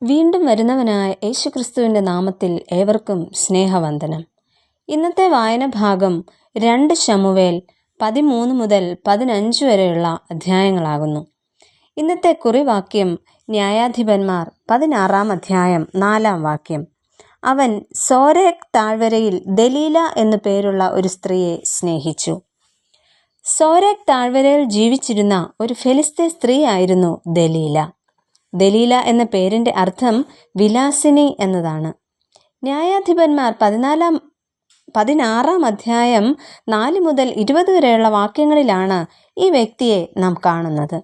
വീണ്ടും വരുന്നവനായ യേശുക്രിസ്തുവിൻ്റെ നാമത്തിൽ ഏവർക്കും സ്നേഹവന്ദനം. ഇന്നത്തെ വായന ഭാഗം 2 ശമൂവേൽ 13 മുതൽ 15 വരെയുള്ള അധ്യായങ്ങളാകുന്നു. ഇന്നത്തെ കുറിവാക്യം ന്യായാധിപന്മാർ 16 അധ്യായം 4 വാക്യം. അവൻ സോരേക്ക് താഴ്വരയിൽ ദലീല എന്നു പേരുള്ള ഒരു സ്ത്രീയെ സ്നേഹിച്ചു. സോരേക്ക് താഴ്വരയിൽ ജീവിച്ചിരുന്ന ഒരു ഫെലിസ്ത്യ സ്ത്രീ ആയിരുന്നു ദലീല. ദലീല എന്ന പേരിൻ്റെ അർത്ഥം വിലാസിനി എന്നതാണ്. ന്യായാധിപന്മാർ 16 അധ്യായം 4 മുതൽ 20 വരെയുള്ള വാക്യങ്ങളിലാണ് ഈ വ്യക്തിയെ നാം കാണുന്നത്.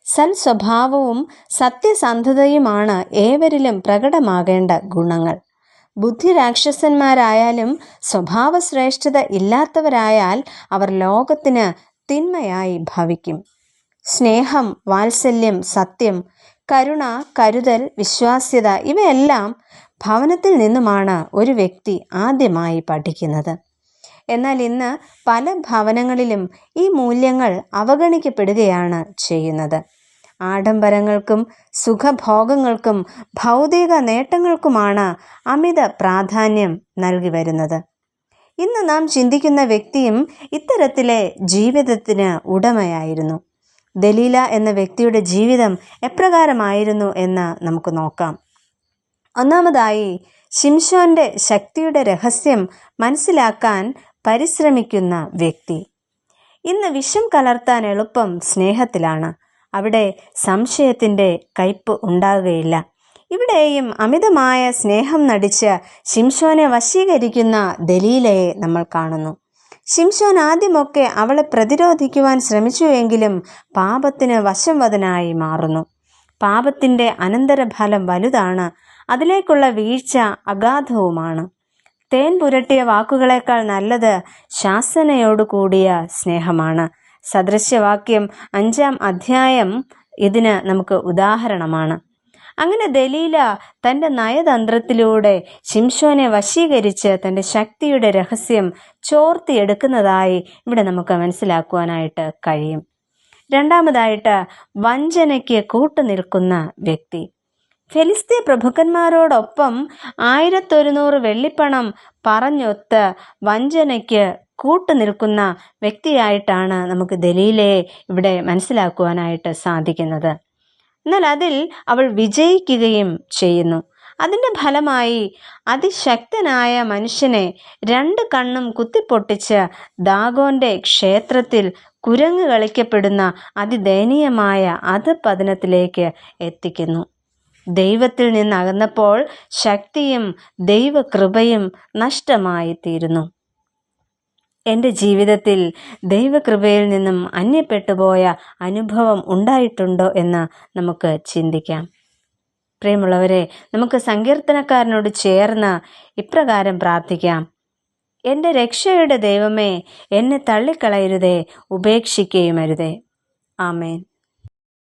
സൽസ്വഭാവവും സത്യസന്ധതയുമാണ് ഏവരിലും പ്രകടമാകേണ്ട ഗുണങ്ങൾ. ബുദ്ധിരാക്ഷസന്മാരായാലും സ്വഭാവശ്രേഷ്ഠത ഇല്ലാത്തവരായാൽ അവർ ലോകത്തിന് തിന്മയായി ഭവിക്കും. സ്നേഹം, വാത്സല്യം, സത്യം, കരുണ, കരുതൽ, വിശ്വാസ്യത ഇവയെല്ലാം ഭവനത്തിൽ നിന്നുമാണ് ഒരു വ്യക്തി ആദ്യമായി പഠിക്കുന്നത്. എന്നാൽ ഇന്ന് പല ഭവനങ്ങളിലും ഈ മൂല്യങ്ങൾ അവഗണിക്കപ്പെടുകയാണ് ചെയ്യുന്നത്. ആഡംബരങ്ങൾക്കും സുഖഭോഗങ്ങൾക്കും ഭൗതിക നേട്ടങ്ങൾക്കുമാണ് അമിത പ്രാധാന്യം നൽകി വരുന്നത്. ഇന്ന് നാം ചിന്തിക്കുന്ന വ്യക്തിയും ഇത്തരത്തിലെ ജീവിതത്തിന് ഉടമയായിരുന്നു. ദലീല എന്ന വ്യക്തിയുടെ ജീവിതം എപ്രകാരമായിരുന്നു എന്ന് നമുക്ക് നോക്കാം. ഒന്നാമതായി, ശിംശോന്റെ ശക്തിയുടെ രഹസ്യം മനസ്സിലാക്കാൻ പരിശ്രമിക്കുന്ന വ്യക്തി. ഇന്ന് വിഷം കലർത്താൻ എളുപ്പം സ്നേഹത്തിലാണ്. അവിടെ സംശയത്തിൻ്റെ കയ്പ് ഉണ്ടാകുകയില്ല. ഇവിടെയും അമിതമായ സ്നേഹം നടിച്ച് ശിംശോനെ വശീകരിക്കുന്ന ദലീലയെ നമ്മൾ കാണുന്നു. ശിംശോൻ ആദ്യമൊക്കെ അവളെ പ്രതിരോധിക്കുവാൻ ശ്രമിച്ചുവെങ്കിലും പാപത്തിന് വശംവദനായി മാറുന്നു. പാപത്തിൻ്റെ അനന്തരഫലം വലുതാണ്. അതിലേക്കുള്ള വീഴ്ച അഗാധവുമാണ്. തേൻ പുരട്ടിയ വാക്കുകളേക്കാൾ നല്ലത് ശാസനയോടു കൂടിയ സ്നേഹമാണ്. സദൃശ്യവാക്യം 5 അധ്യായം ഇതിന് നമുക്ക് ഉദാഹരണമാണ്. അങ്ങനെ ദലീല തൻ്റെ നയതന്ത്രത്തിലൂടെ ശിംശോനെ വശീകരിച്ച് തൻ്റെ ശക്തിയുടെ രഹസ്യം ചോർത്തിയെടുക്കുന്നതായി ഇവിടെ നമുക്ക് മനസ്സിലാക്കുവാനായിട്ട് കഴിയും. രണ്ടാമതായിട്ട്, വഞ്ചനയ്ക്ക് കൂട്ടുനിൽക്കുന്ന വ്യക്തി. ഫെലിസ്ത്യ പ്രഭുക്കന്മാരോടൊപ്പം 1100 വെള്ളിപ്പണം പറഞ്ഞൊത്ത് വഞ്ചനയ്ക്ക് കൂട്ടുനിൽക്കുന്ന വ്യക്തിയായിട്ടാണ് നമുക്ക് ദലീലയെ ഇവിടെ മനസ്സിലാക്കുവാനായിട്ട് സാധിക്കുന്നത്. എന്നാൽ അതിൽ അവൾ വിജയിക്കുകയും ചെയ്യുന്നു. അതിൻ്റെ ഫലമായി അതിശക്തനായ മനുഷ്യനെ 2 കണ്ണും കുത്തിപ്പൊട്ടിച്ച് ദാഗോന്റെ ക്ഷേത്രത്തിൽ കുരങ്ങ് കളിക്കപ്പെടുന്ന അതിദയനീയമായ അധപതനത്തിലേക്ക് എത്തിക്കുന്നു. ദൈവത്തിൽ നിന്നകന്നപ്പോൾ ശക്തിയും ദൈവകൃപയും നഷ്ടമായി തീരുന്നു. എൻ്റെ ജീവിതത്തിൽ ദൈവകൃപയിൽ നിന്നും അന്യപ്പെട്ടുപോയ അനുഭവം ഉണ്ടായിട്ടുണ്ടോ എന്ന് നമുക്ക് ചിന്തിക്കാം. പ്രിയമുള്ളവരെ, നമുക്ക് സങ്കീർത്തനക്കാരനോട് ചേർന്ന് ഇപ്രകാരം പ്രാർത്ഥിക്കാം. എൻ്റെ രക്ഷയുടെ ദൈവമേ, എന്നെ തള്ളിക്കളയരുതേ, ഉപേക്ഷിക്കുകയുമരുതേ. ആമേൻ.